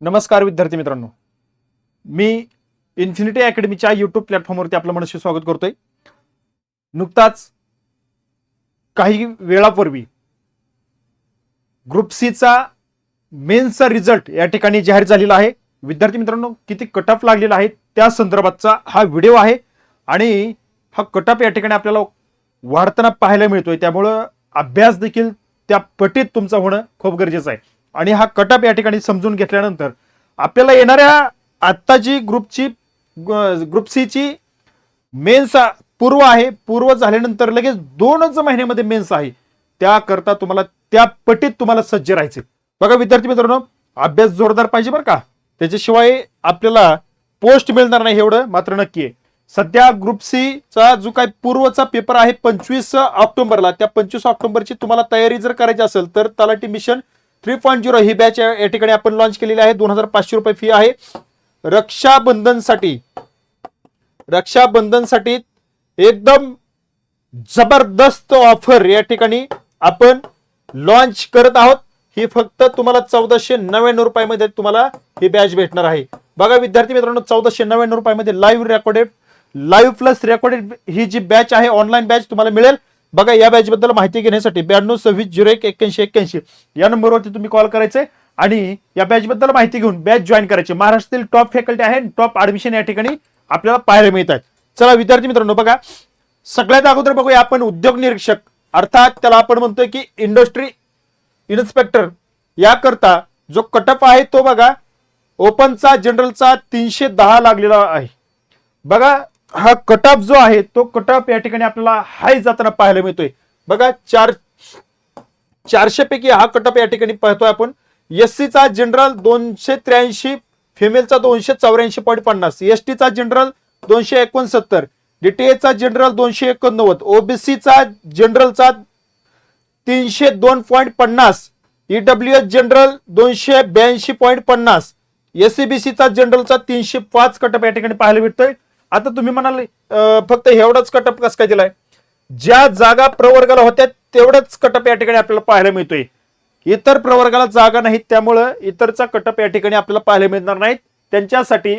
नमस्कार विद्यार्थी मित्रांनो, मी इन्फिनिटी अकॅडमीच्या यूट्यूब प्लॅटफॉर्मवरती आपलं मनस्वी स्वागत करतोय. नुकताच काही वेळापूर्वी ग्रुप सी चा मेन्सचा रिझल्ट या ठिकाणी जाहीर झालेला आहे. विद्यार्थी मित्रांनो, किती कट ऑफ लागलेला आहे त्या संदर्भातचा हा व्हिडिओ आहे आणि हा कट ऑफ या ठिकाणी आपल्याला वाढताना पाहायला मिळतोय. त्यामुळं अभ्यास देखील त्या पटीत तुमचा होणं खूप गरजेचं आहे. आणि हा कट ऑफ या ठिकाणी समजून घेतल्यानंतर आपल्याला येणाऱ्या आत्ताची ग्रुप सी ची मेन्स पूर्व आहे, पूर्व झाल्यानंतर लगेच 2च महिन्यामध्ये मेन्स आहे. त्याकरता तुम्हाला त्या पटीत तुम्हाला सज्ज राहायचे. बघा विद्यार्थी मित्रांनो, अभ्यास जोरदार पाहिजे बरं का, त्याच्याशिवाय आपल्याला पोस्ट मिळणार नाही एवढं मात्र नक्की आहे. सध्या ग्रुप सी चा जो काही पूर्वचा पेपर आहे 25 ऑक्टोबरला, त्या 25 ऑक्टोबरची तुम्हाला तयारी जर करायची असेल तर तलाठी मिशन 3.0 ही बॅच या ठिकाणी आपण लॉन्च केलेली आहे. 2500 रुपये फी आहे. रक्षाबंधनसाठी एकदम जबरदस्त ऑफर या ठिकाणी आपण लॉन्च करत आहोत. ही फक्त तुम्हाला 1499 रुपयामध्ये तुम्हाला ही बॅच भेटणार आहे. बघा विद्यार्थी मित्रांनो, 1499 रुपयामध्ये लाईव्ह प्लस रेकॉर्डेड ही जी बॅच आहे, ऑनलाईन बॅच तुम्हाला मिळेल. बघा, या बॅच बद्दल माहिती घेण्यासाठी 9226018181 या नंबरवरती तुम्ही कॉल करायचे आणि या बॅच बद्दल माहिती घेऊन बॅच जॉईन करायची. महाराष्ट्रातील टॉप फॅकल्टी आहे, टॉप ऍडमिशन या ठिकाणी आपल्याला पाहायला मिळत आहेत. चला विद्यार्थी मित्रांनो, बघा सगळ्यात अगोदर बघूया आपण उद्योग निरीक्षक, अर्थात त्याला आपण म्हणतोय की इंडस्ट्री इन्स्पेक्टर, याकरता जो कटअप आहे तो बघा ओपनचा जनरलचा 310 लागलेला आहे. बघा हा कटअप जो आहे तो कटअप या ठिकाणी आपल्याला हाय जाताना पाहायला मिळतोय. बघा 400 पैकी हा कटअप या ठिकाणी पाहतोय आपण. एससी चा जनरल 283, फिमेलचा 284.50, एसटी चा जनरल 269, डीटीए चा जनरल 289, ओबीसी चा जनरलचा 302.50, ईडब्ल्यूएस जनरल 282.50, एससीबीसी चा जनरलचा 305 कटअप या ठिकाणी पाहायला मिळतोय. आता तुम्ही म्हणाल फक्त एवढाच कटअप कसं काय दिलाय? ज्या जागा प्रवर्गाला होत्या तेवढाच कटअप या ठिकाणी आपल्याला पाहायला मिळतोय. इतर प्रवर्गाला जागा नाहीत, त्यामुळं इतरचा कटअप या ठिकाणी आपल्याला पाहायला मिळणार नाहीत. त्यांच्यासाठी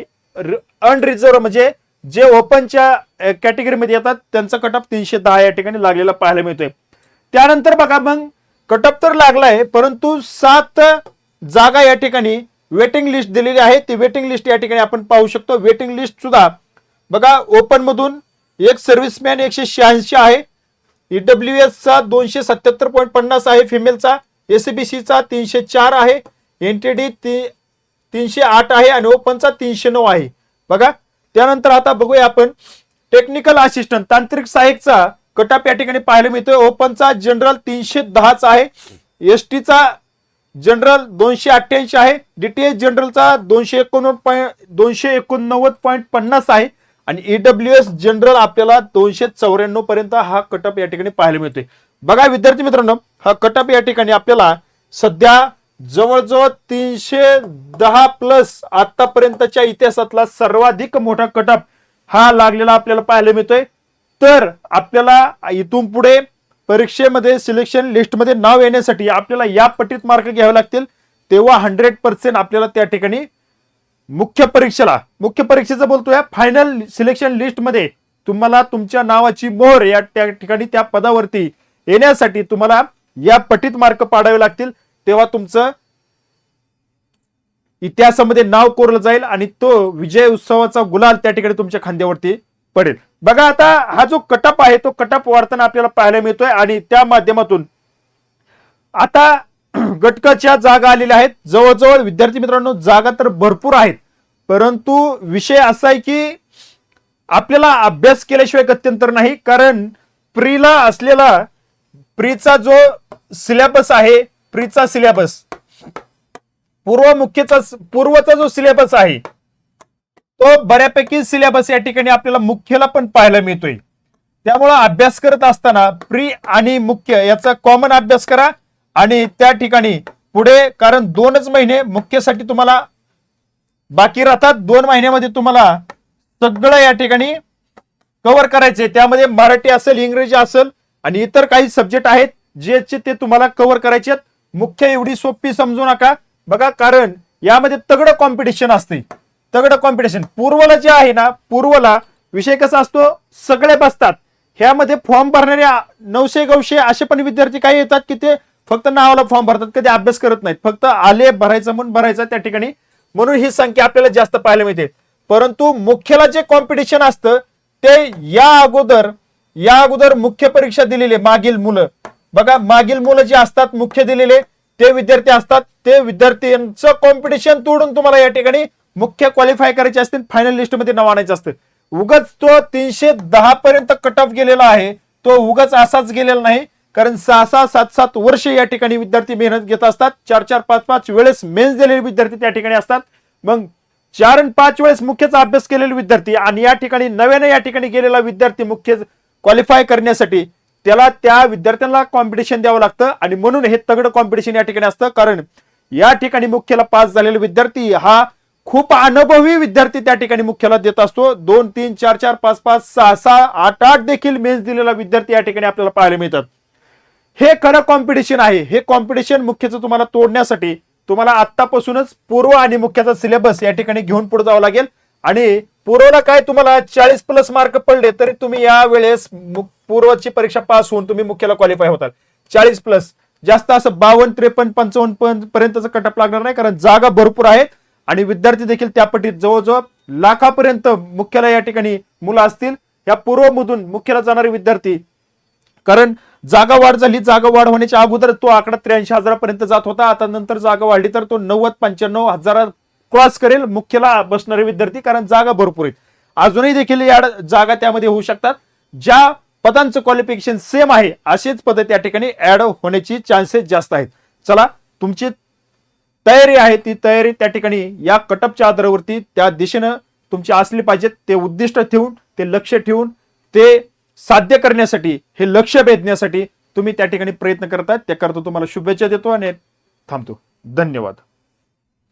अनरिझर्व म्हणजे जे ओपनच्या कॅटेगरीमध्ये येतात त्यांचा कटअप 310 या ठिकाणी लागलेला पाहायला मिळतोय. त्यानंतर बघा मग कटअप तर लागलाय, परंतु 7 जागा या ठिकाणी वेटिंग लिस्ट दिलेली आहे. ती वेटिंग लिस्ट या ठिकाणी आपण पाहू शकतो. वेटिंग लिस्ट सुद्धा बघा ओपन मधून एक सर्व्हिसमॅन 186 आहे, ईडब्ल्यूएस चा 277.50 आहे फिमेलचा, एससीबीसी चा 304 आहे, एनटीडी 308 आहे आणि ओपनचा 309 आहे. बघा त्यानंतर आता बघूया आपण टेक्निकल असिस्टंट, तांत्रिक सहाय्यकचा कटअप या ठिकाणी पाहायला मिळतोय. ओपनचा जनरल 310 आहे, एसटीचा जनरल 288 आहे, डीटीएस जनरलचा 289.50 आहे आणि ईडब्ल्यूएस जनरल आपल्याला 294 पर्यंत हा कटअप या ठिकाणी पाहायला मिळतोय. बघा विद्यार्थी मित्रांनो, हा कटअप या ठिकाणी आपल्याला सध्या जवळजवळ 310 प्लस आतापर्यंतच्या इतिहासातला सर्वाधिक मोठा कटअप हा लागलेला आपल्याला पाहायला मिळतोय. तर आपल्याला इथून पुढे परीक्षेमध्ये सिलेक्शन लिस्टमध्ये नाव येण्यासाठी आपल्याला या पटीत मार्क घ्यावे लागतील. तेव्हा 100% आपल्याला त्या ठिकाणी मुख्य परीक्षेचं बोलतोय, फायनल सिलेक्शन लिस्ट मध्ये तुम्हाला तुमच्या नावाची मोहर या त्या ठिकाणी त्या पदावरती येण्यासाठी तुम्हाला या पटीत मार्क पाडावे लागतील. तेव्हा तुमचं इतिहासामध्ये नाव कोरलं जाईल आणि तो विजय उत्सवाचा गुलाल त्या ठिकाणी तुमच्या खांद्यावरती पडेल. बघा आता हा जो कटअप आहे तो कटअप वाढताना आपल्याला पाहायला मिळतोय आणि त्या माध्यमातून आता गटकाच्या जागा आलेल्या आहेत. जवळजवळ विद्यार्थी मित्रांनो जागा तर भरपूर आहेत, परंतु विषय असा आहे की आपल्याला अभ्यास केल्याशिवाय गत्यंतर नाही. कारण प्रीचा जो सिलेबस आहे, प्रीचा सिलेबस पूर्वचा जो सिलेबस आहे तो बऱ्यापैकी सिलेबस या ठिकाणी आपल्याला मुख्यला पण पाहायला मिळतोय. त्यामुळे अभ्यास करत असताना प्री आणि मुख्य याचा कॉमन अभ्यास करा आणि त्या ठिकाणी पुढे, कारण 2च महिने मुख्यसाठी तुम्हाला बाकी राहतात. 2 महिन्यामध्ये तुम्हाला सगळं या ठिकाणी कव्हर करायचे. त्यामध्ये मराठी असेल, इंग्रजी असेल आणि इतर काही सब्जेक्ट आहेत ज्याचे ते तुम्हाला कव्हर करायचे. मुख्य एवढी सोपी समजू नका. बघा कारण यामध्ये तगडं कॉम्पिटिशन असते. तगडं कॉम्पिटिशन पूर्वला जे आहे ना, पूर्वला विषय कसा असतो, सगळे बसतात. ह्यामध्ये फॉर्म भरणारे 900 असे पण विद्यार्थी काही येतात की ते फक्त नावाला फॉर्म भरतात, कधी अभ्यास करत नाहीत, फक्त आले भरायचं म्हणून भरायचं त्या ठिकाणी, म्हणून ही संख्या आपल्याला जास्त पाहायला मिळते. परंतु मुख्यला जे कॉम्पिटिशन असतं ते या अगोदर मुख्य परीक्षा दिलेली मागील मुलं बघा, मागील मुलं जे असतात मुख्य दिलेले ते विद्यार्थी असतात, ते विद्यार्थ्यांचं कॉम्पिटिशन तोडून तुम्हाला या ठिकाणी मुख्य क्वालिफाय करायचे असतील, फायनल लिस्ट मध्ये नाव आणायचं असतं. उगाच तो 310 पर्यंत कट ऑफ गेलेला आहे, तो उगाच असाच गेलेला नाही, कारण 6-6, 7-7 वर्ष या ठिकाणी विद्यार्थी मेहनत घेत असतात. 4-4, 5-5 वेळेस मेन्स दिलेले विद्यार्थी त्या ठिकाणी असतात. मग 4 आणि 5 वेळेस मुख्यचा अभ्यास केलेले विद्यार्थी आणि या ठिकाणी नव्याने या ठिकाणी गेलेला विद्यार्थी मुख्य क्वालिफाय करण्यासाठी त्याला त्या विद्यार्थ्यांना कॉम्पिटिशन द्यावं लागतं. आणि म्हणून हे तगडं कॉम्पिटिशन या ठिकाणी असतं, कारण या ठिकाणी मुख्यला पास झालेला विद्यार्थी हा खूप अनुभवी विद्यार्थी त्या ठिकाणी मुख्याला देत असतो. 2, 3, 4, 4, 5, 5, 6, 6, 8, 8 देखील मेन्स दिलेला विद्यार्थी या ठिकाणी आपल्याला पाहायला मिळतात. हे खरं कॉम्पिटिशन आहे. हे कॉम्पिटिशन मुख्यचं तुम्हाला तोडण्यासाठी तुम्हाला आतापासूनच पूर्व आणि मुख्याचा सिलेबस या ठिकाणी घेऊन पुढे जावं लागेल. आणि पूर्वला काय तुम्हाला 40+ मार्क पडले तरी तुम्ही या वेळेस पूर्वची परीक्षा पास होऊन तुम्ही मुख्याला क्वालिफाय होतात. 40+, जास्त असं 52, 53, 55 पर्यंतचा कटअप लागणार नाही, कारण जागा भरपूर आहेत आणि विद्यार्थी देखील त्या पटीत जवळजवळ लाखापर्यंत मुख्याला या ठिकाणी मुलं असतील. या पूर्वमधून मुख्याला जाणारे विद्यार्थी, कारण जागा वाढ झाली, जागा वाढ होण्याच्या अगोदर तो आकडा 83,000 पर्यंत जात होता. आता नंतर जागा वाढली तर तो 90-95,000 क्रॉस करेल मुख्याला बसणारे विद्यार्थी, कारण जागा भरपूर आहेत. अजूनही देखील या जागा त्यामध्ये होऊ शकतात. ज्या पदांचं क्वालिफिकेशन सेम आहे अशीच पद त्या ठिकाणी ऍड होण्याची चान्सेस जास्त आहेत. चला, तुमची तयारी आहे ती तयारी त्या ठिकाणी या कटअपच्या आधारावरती त्या दिशेनं तुमची असली पाहिजे. ते उद्दिष्ट ठेवून, ते लक्ष ठेवून, ते साध्य करण्यासाठी, हे लक्ष भेदण्यासाठी तुम्ही त्या ठिकाणी प्रयत्न करतात. त्याकरता तुम्हाला शुभेच्छा देतो आणि थांबतो. धन्यवाद.